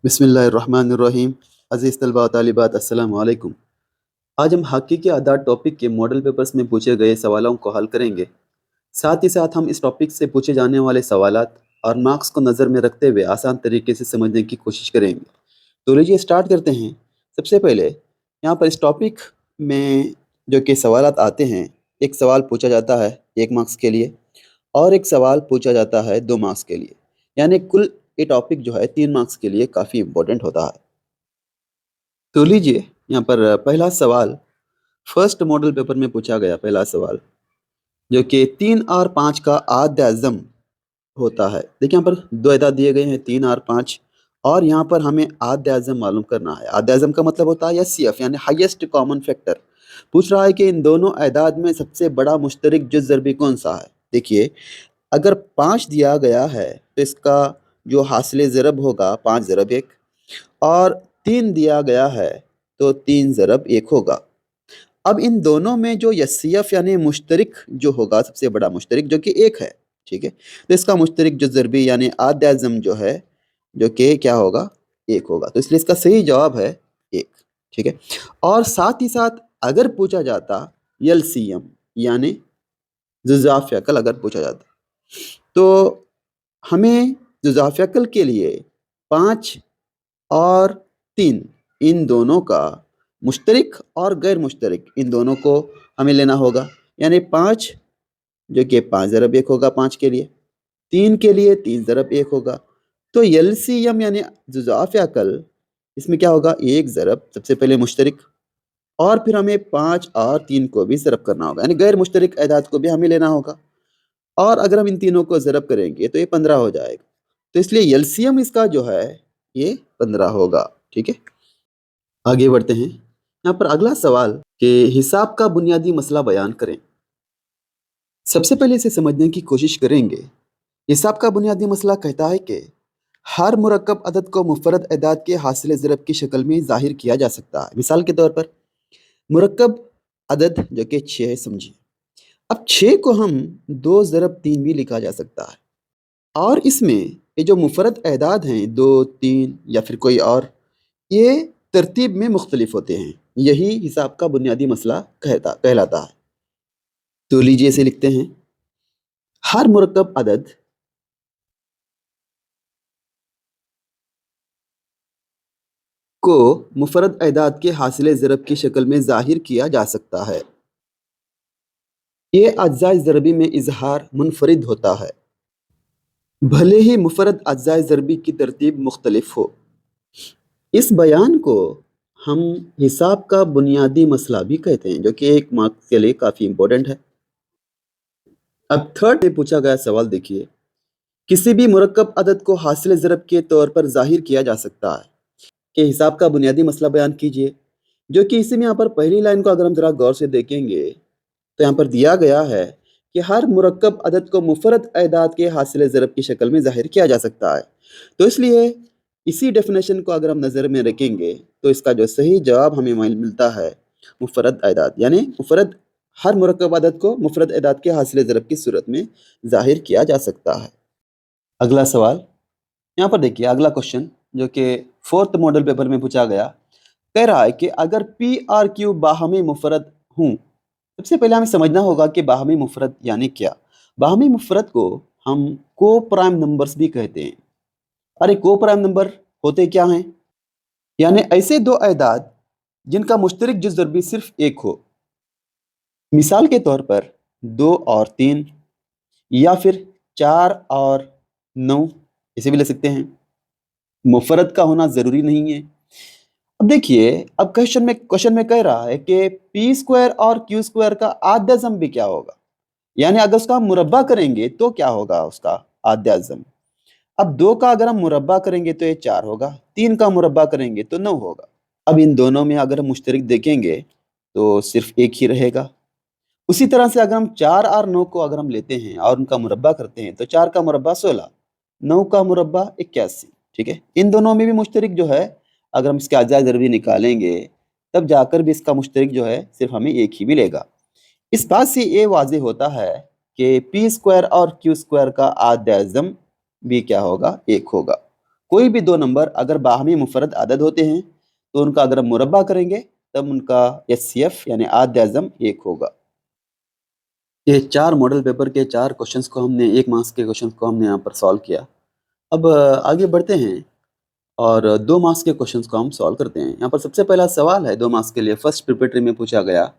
बिस्मिल्लाहिर्रहमानिर्रहीम। अज़ीज़ तलबा व तालिबात, अस्सलामु अलैकुम। आज हम हक़ीक़ी अदाद टॉपिक के मॉडल पेपर्स में पूछे गए सवालों को हल करेंगे। साथ ही साथ हम इस टॉपिक से पूछे जाने वाले सवालात और मार्क्स को नज़र में रखते हुए आसान तरीके से समझने की कोशिश करेंगे। तो लीजिए स्टार्ट करते हैं। सबसे पहले यहाँ पर इस टॉपिक में जो कि सवालात आते हैं, एक सवाल पूछा जाता है 1 मार्क्स के लिए और एक सवाल पूछा जाता है 2 मार्क्स के लिए, यानी कुल ये टॉपिक जो है 3 मार्क्स के लिए काफ़ी इम्पोर्टेंट होता है। तो लीजिए यहाँ पर पहला सवाल फर्स्ट मॉडल पेपर में पूछा गया पहला सवाल, जो कि 3 और 5 का आद्य अज़म होता है। देखिए यहाँ पर 2 अदाद दिए गए हैं 3 और 5, और यहाँ पर हमें आद्य अज़म मालूम करना है। आद्य अज़म का मतलब होता है एचसीएफ यानी हाईएस्ट कॉमन फैक्टर। पूछ रहा है कि इन दोनों अदाद में सबसे बड़ा मुश्तरक जुज़ ज़रबी कौन सा है। देखिए अगर 5 दिया गया है तो इसका जो हासिल ज़रब होगा 5 ज़रब 1, और 3 दिया गया है तो 3 ज़रब 1 होगा। अब इन दोनों में जो एचसीएफ यानी मुश्तरक जो होगा, सबसे बड़ा मुश्तरक जो कि 1 है, ठीक है, तो इसका मुश्तरक जुज़ ज़रबी यानी आद्य अज़म जो है, जो कि क्या होगा 1 होगा। तो इसलिए इसका सही जवाब है 1, ठीक है। और साथ ही साथ अगर पूछा जाता एलसीएम यानी जुज़ाफ़ अक़ल अगर पूछा जाता, तो हमें जुज़ाफ़ अक़ल के लिए 5 और 3 इन दोनों का मुश्तरक और गैर मुश्तरक इन दोनों को हमें लेना होगा। यानी 5 जो कि 5 ज़रब 1 होगा 5 के लिए, 3 के लिए 3 ज़रब 1 होगा। तो एलसीएम यानी जुज़ाफ़ अक़ल इसमें क्या होगा 1 ज़रब सबसे पहले मुश्तरक, और फिर हमें 5 और 3 को भी ज़रब करना होगा, यानी गैर मुश्तरक अदाद को भी हमें लेना होगा। और अगर हम इन तीनों को ज़रब करेंगे तो ये 15 हो जाएगा। तो इसलिए एलसीएम इसका जो है ये 15 होगा, ठीक है। आगे बढ़ते हैं। यहाँ पर अगला सवाल कि हिसाब का बुनियादी मसला बयान करें। सबसे पहले इसे समझने की कोशिश करेंगे। हिसाब का बुनियादी मसला कहता है कि हर मुरक्कब अदद को मुफरद अदाद के हासिल ज़रब की शक्ल में ज़ाहिर किया जा सकता है। मिसाल के तौर पर मुरक्कब अदद जो कि 6 है समझिए। अब 6 को हम 2 ज़रब 3 भी लिखा जा सकता है, और इसमें ये जो मुफरद अदाद हैं 2, 3 या फिर कोई और, ये तरतीब में मुख्तलिफ होते हैं। यही हिसाब का बुनियादी मसला कहलाता है। तो लीजिए इसे लिखते हैं। हर मुरक्कब अदद को मुफरद अदाद के हासिल ज़रब की शक्ल में ज़ाहिर किया जा सकता है। ये अज्जाए ज़रबी में इजहार मुनफरिद होता है, भले ही मुफरद अज्जाए ज़रबी की तरतीब मुख्तलिफ हो। इस बयान को हम हिसाब का बुनियादी मसला भी कहते हैं, जो कि 1 मार्क्स के लिए काफ़ी इम्पोर्टेंट है। अब थर्ड में पूछा गया सवाल देखिए, किसी भी मुरक्कब अदद को हासिल ज़रब के तौर पर ज़ाहिर किया जा सकता है कि हिसाब का बुनियादी मसला बयान कीजिए। जो कि इसी में यहाँ पर पहली लाइन को अगर हम ज़रा गौर से देखेंगे तो यहाँ पर दिया गया है कि हर मुरक्कब अदद को मुफरद अदाद के हासिल ज़रब की शक्ल में ज़ाहिर किया जा सकता है। तो इसलिए इसी डेफिनेशन को अगर हम नज़र में रखेंगे तो इसका जो सही जवाब हमें मिलता है मुफरद अदाद, यानी मुफरद हर मुरक्कब अदद को मुफरद अदाद के हासिल ज़रब की सूरत में ज़ाहिर किया जा सकता है। अगला सवाल यहाँ पर देखिए, अगला क्वेश्चन जो कि 4th मॉडल पेपर में पूछा गया, कह रहा है कि अगर पी और क्यू बाहमी मुफरद हूँ। सबसे पहले हमें समझना होगा कि बाहमी मुफरद यानी क्या। बाहमी मुफरद को हम को प्राइम नंबर्स भी कहते हैं। अरे को प्राइम नंबर होते क्या हैं? यानी ऐसे दो अदाद जिनका मुश्तरक जुज़ ज़रबी सिर्फ 1 हो। मिसाल के तौर पर 2 और 3, या फिर 4 और 9, इसे भी ले सकते हैं। मुफरद का होना ज़रूरी नहीं है। अब देखिए, अब क्वेश्चन में कह रहा है कि पी स्क्वायर और क्यू स्क्वायर का आद्य अज़म भी क्या होगा, यानी अगर उसका मुरब्बा करेंगे तो क्या होगा उसका आद्य अज़म। अब 2 का अगर हम मुरब्बा करेंगे तो ये 4 होगा, 3 का मुरब्बा करेंगे तो 9 होगा। अब इन दोनों में अगर हम मुश्तरक देखेंगे तो सिर्फ 1 ही रहेगा। उसी तरह से अगर हम 4 और 9 को अगर हम लेते हैं और उनका मुरब्बा करते हैं तो 4 का मुरब्बा 16, 9 का मुरब्बा 81, ठीक है। इन दोनों में भी मुश्तरक जो है, अगर हम इसके अज्जा ज़रबी निकालेंगे तब जाकर भी इसका मुश्तरक जो है सिर्फ हमें 1 ही मिलेगा। इस बात से ये वाज़ेह होता है कि पी स्क्वायर और क्यू स्क्वायर का आद्य अज़म भी क्या होगा 1 होगा। कोई भी दो नंबर अगर बाहमी मुफरद अदद होते हैं तो उनका अगर हम मुरब्बा करेंगे तब उनका एचसीएफ यानी आद्य अज़म 1 होगा। ये 4 मॉडल पेपर के 4 क्वेश्चंस को हमने 1 मार्क्स के क्वेश्चंस को हमने यहाँ पर सॉल्व किया। अब आगे बढ़ते हैं और 2 मार्क्स के क्वेश्चंस को हम सॉल्व करते हैं। यहाँ पर सबसे पहला सवाल है 2 मार्क्स के लिए, फर्स्ट प्रिपरेटरी में पूछा गया,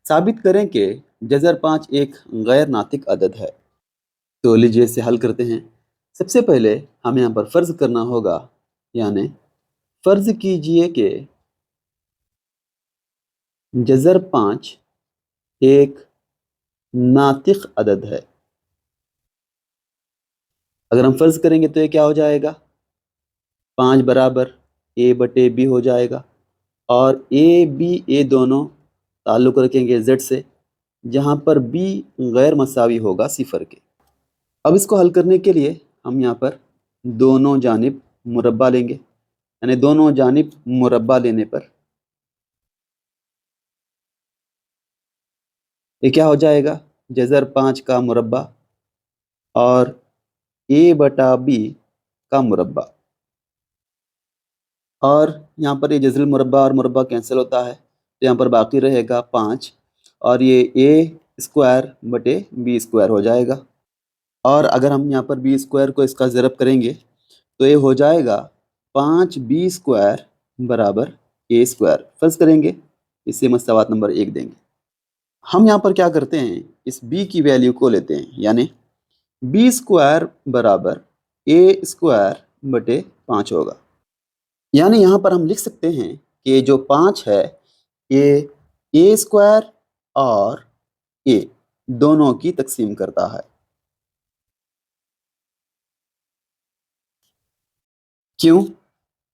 साबित करें कि जज़र 5 एक गैर नातिक अदद है। तो लीजिए इसे हल करते हैं। सबसे पहले हमें यहाँ पर फ़र्ज़ करना होगा, यानी फ़र्ज़ कीजिए कि जज़र 5 एक नातिक अदद है। अगर हम फ़र्ज़ करेंगे तो ये क्या हो जाएगा, 5 बराबर a बटे b हो जाएगा और a b a दोनों ताल्लुक़ रखेंगे z से, जहाँ पर b गैर मसावी होगा सिफर के। अब इसको हल करने के लिए हम यहाँ पर दोनों जानिब मुरब्बा लेंगे, यानी दोनों जानिब मुरब्बा लेने पर ये क्या हो जाएगा, जज़र 5 का मुरब्बा और a बटा b का मुरब्बा। और यहाँ पर ये जज़र मुरब्बा और मुरब्बा कैंसिल होता है तो यहाँ पर बाकी रहेगा 5 और ये a स्क्वायर बटे b स्क्वायर हो जाएगा। और अगर हम यहाँ पर b स्क्वायर को इसका ज़रब करेंगे तो ये हो जाएगा 5b स्क्वायर बराबर a स्क्वायर। फ़र्ज़ करेंगे, इससे मस्तावात नंबर 1 देंगे। हम यहाँ पर क्या करते हैं, इस b की वैल्यू को लेते हैं, यानी b स्क्वायर बराबर a स्क्वायर बटे 5 होगा। यानी यहाँ पर हम लिख सकते हैं कि जो 5 है ये a स्क्वायर और a दोनों की तकसीम करता है। क्यों?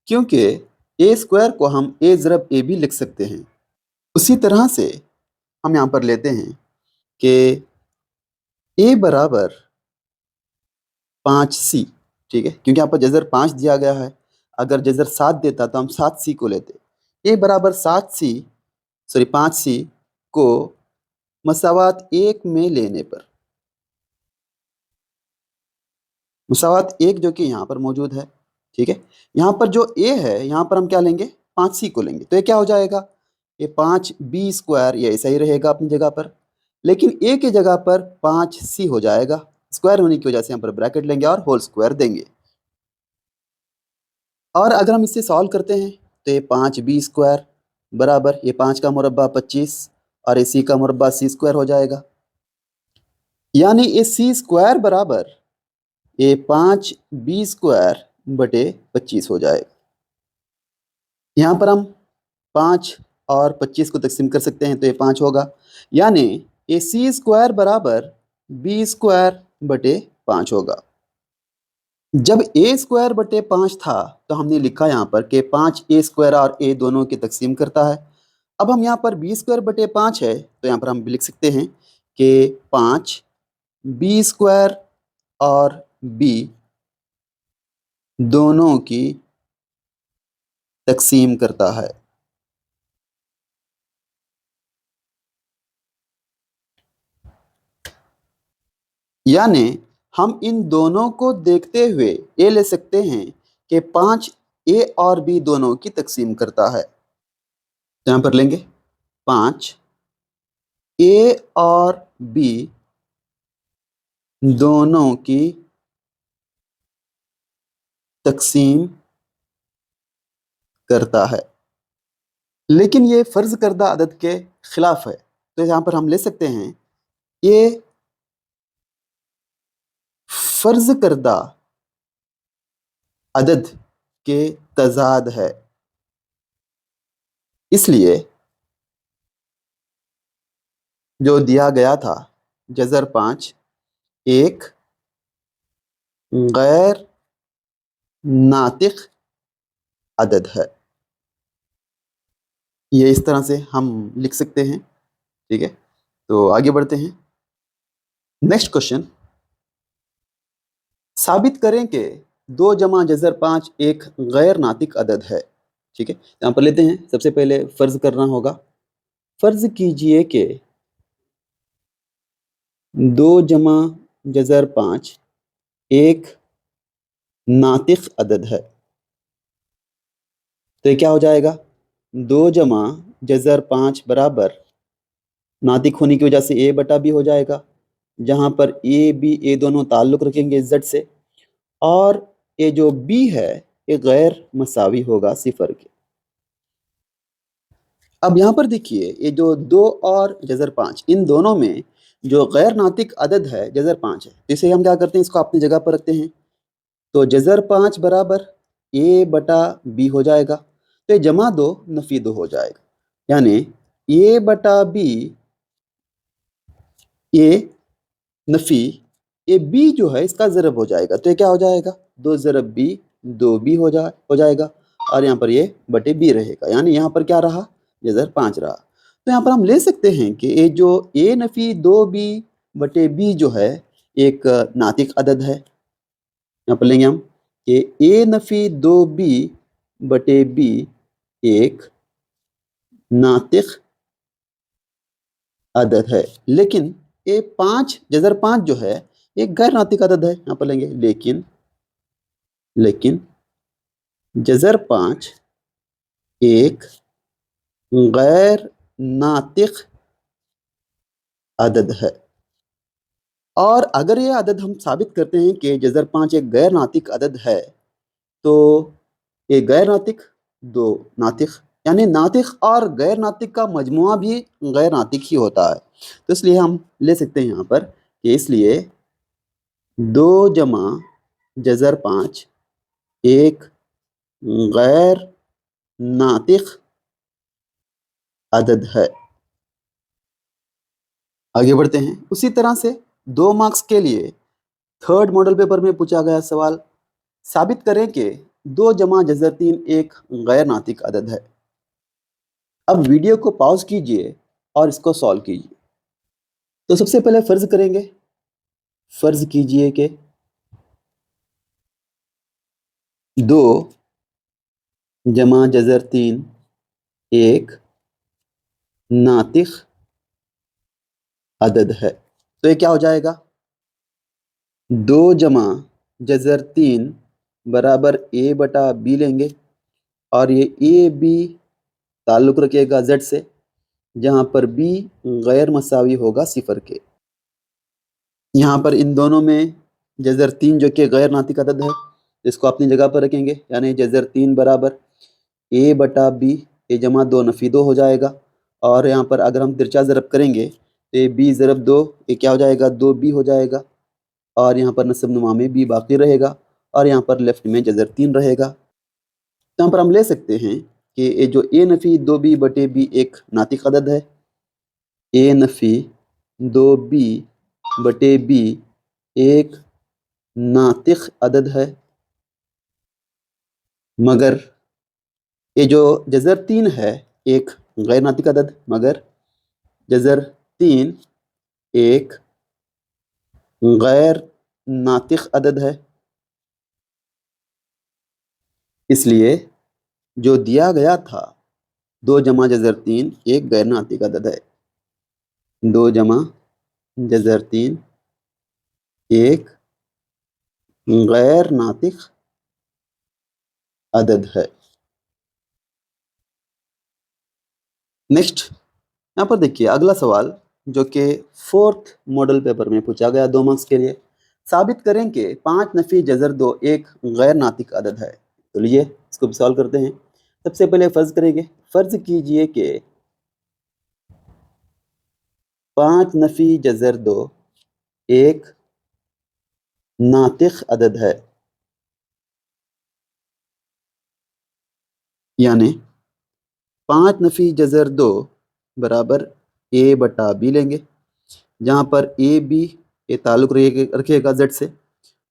क्योंकि a स्क्वायर को हम a ज़रब a भी लिख सकते हैं। उसी तरह से हम यहाँ पर लेते हैं कि a बराबर 5c, ठीक है, क्योंकि यहाँ पर जज़र 5 दिया गया है। अगर जज़र 7 देता तो हम 7c को लेते। a बराबर 5c को मसावात 1 में लेने पर, मसावात 1 जो कि यहाँ पर मौजूद है, ठीक है, यहाँ पर जो a है यहाँ पर हम क्या लेंगे, 5c को लेंगे। तो ये क्या हो जाएगा, ये 5b स्क्वायर ये ऐसा ही रहेगा अपनी जगह पर, लेकिन a की जगह पर 5c हो जाएगा। स्क्वायर होने की वजह से यहाँ पर ब्रैकेट लेंगे और होल स्क्वायर देंगे। और अगर हम इससे सॉल्व करते हैं तो ये 5b स्क्वायर बराबर ये 5 का मुरब्बा 25 और ये c का मुरब्बा c स्क्वायर हो जाएगा। यानी ये c स्क्वायर बराबर ये 5b स्क्वायर बटे 25 हो जाएगा। यहाँ पर हम 5 और 25 को तकसीम कर सकते हैं तो ये 5 होगा, यानी ये c स्क्वायर बराबर b स्क्वायर बटे 5 होगा। जब a स्क्वायर बटे 5 था तो हमने लिखा यहाँ पर कि 5a स्क्वायर और a दोनों की तकसीम करता है। अब हम यहाँ पर b स्क्वायर बटे 5 है तो यहाँ पर हम लिख सकते हैं कि 5b स्क्वायर और b दोनों की तकसीम करता है। यानी हम इन दोनों को देखते हुए ये ले सकते हैं कि 5a और b दोनों की तकसीम करता है। तो यहाँ पर लेंगे 5a और b दोनों की तकसीम करता है, लेकिन ये फ़र्ज़ करदा अदद के ख़िलाफ़ है। तो यहाँ पर हम ले सकते हैं ये फ़र्ज़ करदा अदद के तज़ाद है, इसलिए जो दिया गया था जज़र 5 एक गैर नातिक अदद है। ये इस तरह से हम लिख सकते हैं, ठीक है। तो आगे बढ़ते हैं। नेक्स्ट क्वेश्चन, साबित करें कि 2 जमा जज़र 5 एक गैर नातिक अदद है, ठीक है। यहाँ पर लेते हैं, सबसे पहले फ़र्ज़ करना होगा। फ़र्ज़ कीजिए कि 2 जमा जज़र 5 एक नातिक अदद है। تو یہ کیا ہو جائے گا؟ 2 جمع جذر 5 برابر ناطق ہونے کی وجہ سے اے بٹا بی ہو جائے گا، جہاں پر اے بی اے دونوں تعلق رکھیں گے زد سے، اور یہ جو بی ہے یہ غیر مساوی ہوگا صفر کے۔ اب یہاں پر دیکھیے یہ جو 2 اور جذر 5 ان دونوں میں جو غیر ناطق عدد ہے جذر 5 ہے، اسے ہم کیا کرتے ہیں، اس کو اپنی جگہ پر رکھتے ہیں۔ تو جذر 5 برابر اے بٹا بی ہو جائے گا، تو یہ جمع 2 نفی 2 ہو جائے گا، یعنی اے بٹا بی، اے نفی اے بی جو ہے اس کا ضرب ہو جائے گا، تو یہ کیا ہو جائے گا، 2 ضرب بی 2 بی ہو جائے گا، اور یہاں پر یہ بٹے بی رہے گا، یعنی یہاں پر کیا رہا، جذر 5 رہا۔ تو یہاں پر ہم لے سکتے ہیں کہ یہ جو اے نفی 2 بی بٹے بی جو ہے ایک ناطق عدد ہے۔ یہاں پر لیں گے ہم کہ اے نفی 2 بی بٹے بی ایک ناطق عدد ہے، لیکن یہ 5 جذر 5 جو ہے ایک غیر ناطق عدد ہے۔ یہاں پر لیں گے لیکن جذر 5 ایک غیر ناطق عدد ہے، اور اگر یہ عدد ہم ثابت کرتے ہیں کہ جذر 5 ایک غیر ناطق عدد ہے، تو ایک غیر ناطق 2 ناطق، یعنی ناطق اور غیر ناطق کا مجموعہ بھی غیر ناطق ہی ہوتا ہے۔ تو اس لیے ہم لے سکتے ہیں یہاں پر کہ اس لیے 2 جمع جذر 5 ایک غیر ناطق عدد ہے۔ آگے بڑھتے ہیں، اسی طرح سے 2 مارکس کے لیے تھرڈ ماڈل پیپر میں پوچھا گیا سوال، ثابت کریں کہ 2 جمع جذر 3 ایک غیر ناطق عدد ہے۔ اب ویڈیو کو پاؤز کیجئے اور اس کو سالو کیجئے۔ تو سب سے پہلے فرض کریں گے، فرض کیجئے کہ 2 جمع جذر 3 ایک ناطق عدد ہے، تو یہ کیا ہو جائے گا، 2 جمع جذر 3 برابر اے بٹا بی لیں گے، اور یہ اے بی تعلق رکھے گا زد سے، جہاں پر بی غیر مساوی ہوگا صفر کے۔ یہاں پر ان دونوں میں جذر 3 جو کہ غیر ناطق عدد ہے، اس کو اپنی جگہ پر رکھیں گے، یعنی جذر 3 برابر اے بٹا بی، اے جمع 2 نفی 2 ہو جائے گا، اور یہاں پر اگر ہم ترچا ضرب کریں گے تو یہ بی ضرب 2 یہ کیا ہو جائے گا، 2 بی ہو جائے گا، اور یہاں پر نصب نما میں بی باقی رہے گا، اور یہاں پر لیفٹ میں جذر 3 رہے گا۔ تو یہاں پر ہم لے سکتے ہیں کہ یہ جو اے نفی 2 بی بٹے بی ایک ناطق عدد ہے، اے نفی 2 بی بٹے بی ایک ناطق عدد ہے، مگر یہ جو جذر 3 ہے ایک غیر ناطق عدد، مگر جذر 3 ایک غیر ناطق عدد ہے، اس لیے جو دیا گیا تھا 2 جمع جذر 3 ایک غیر ناطق عدد ہے، 2 جمع جذر 3 ایک غیر ناطق عدد ہے۔ نیکسٹ یہاں پر دیکھیے اگلا سوال جو کہ 4تھ ماڈل پیپر میں پوچھا گیا 2 مارکس کے لیے، ثابت کریں کہ 5 نفی جذر 2 ایک غیر ناطق عدد ہے۔ تو لیے اس کو بھی سوال کرتے ہیں۔ سب سے پہلے فرض کریں گے، فرض کیجئے کہ 5 نفی جذر 2 ایک ناطق عدد ہے، یعنی 5 نفی جذر 2 برابر اے بٹا بی لیں گے، جہاں پر اے بی یہ تعلق رکھے گا زد سے،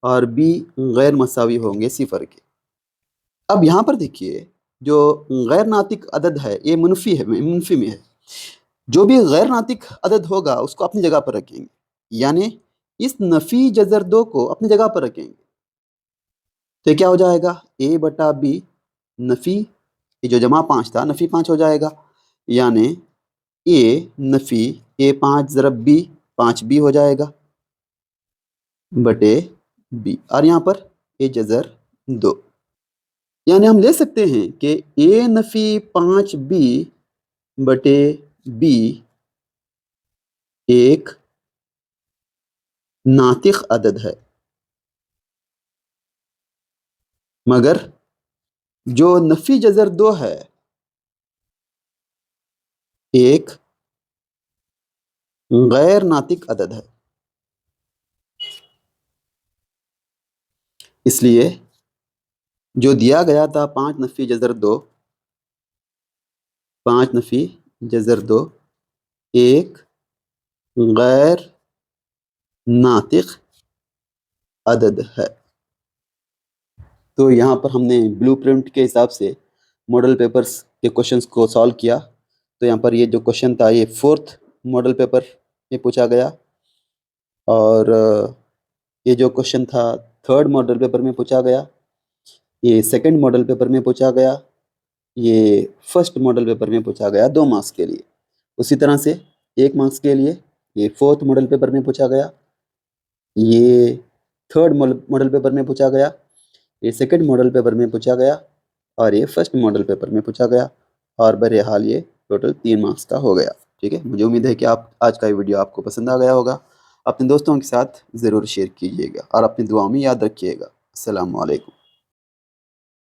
اور بی غیر مساوی ہوں گے صفر کے۔ اب یہاں پر دیکھیے جو غیر ناطق عدد ہے یہ منفی میں ہے، جو بھی غیر ناطق عدد ہوگا اس کو اپنی جگہ پر رکھیں گے، یعنی اس نفی جذر 2 کو اپنی جگہ پر رکھیں گے، تو کیا ہو جائے گا، اے بٹا بی نفی یہ جو جمع 5 تھا نفی 5 ہو جائے گا، یعنی اے نفی اے 5 ضرب بی 5 بی ہو جائے گا بٹے بی، اور یہاں پر اے جذر 2۔ یعنی ہم لے سکتے ہیں کہ اے نفی 5b بٹے b ایک ناطق عدد ہے، مگر جو نفی جذر 2 ہے ایک غیر ناطق عدد ہے۔ اس لیے جو دیا گیا تھا 5 نفی جذر 2، 5 نفی جذر 2 ایک غیر ناطق عدد ہے۔ تو یہاں پر ہم نے بلو پرنٹ کے حساب سے ماڈل پیپرز کے کوشچنز کو سالو کیا۔ تو یہاں پر یہ جو کوشچن تھا یہ 4تھ ماڈل پیپر میں پوچھا گیا، اور یہ جو کوشچن تھا 3rd ماڈل پیپر میں پوچھا گیا، یہ 2nd ماڈل پیپر میں پوچھا گیا، یہ 1st ماڈل پیپر میں پوچھا گیا 2 مارکس کے لیے۔ اسی طرح سے 1 مارکس کے لیے یہ 4تھ ماڈل پیپر میں پوچھا گیا، یہ 3rd ماڈل پیپر میں پوچھا گیا، یہ 2nd ماڈل پیپر میں پوچھا گیا، اور یہ 1st ماڈل پیپر میں پوچھا گیا، اور بہرحال یہ ٹوٹل 3 مارکس کا ہو گیا۔ ٹھیک ہے، مجھے امید ہے کہ آج کا یہ ویڈیو آپ کو پسند آ گیا ہوگا۔ اپنے دوستوں کے ساتھ ضرور شیئر کیجیے گا اور اپنی دعاؤں میں یاد رکھیے گا۔ السلام علیکم۔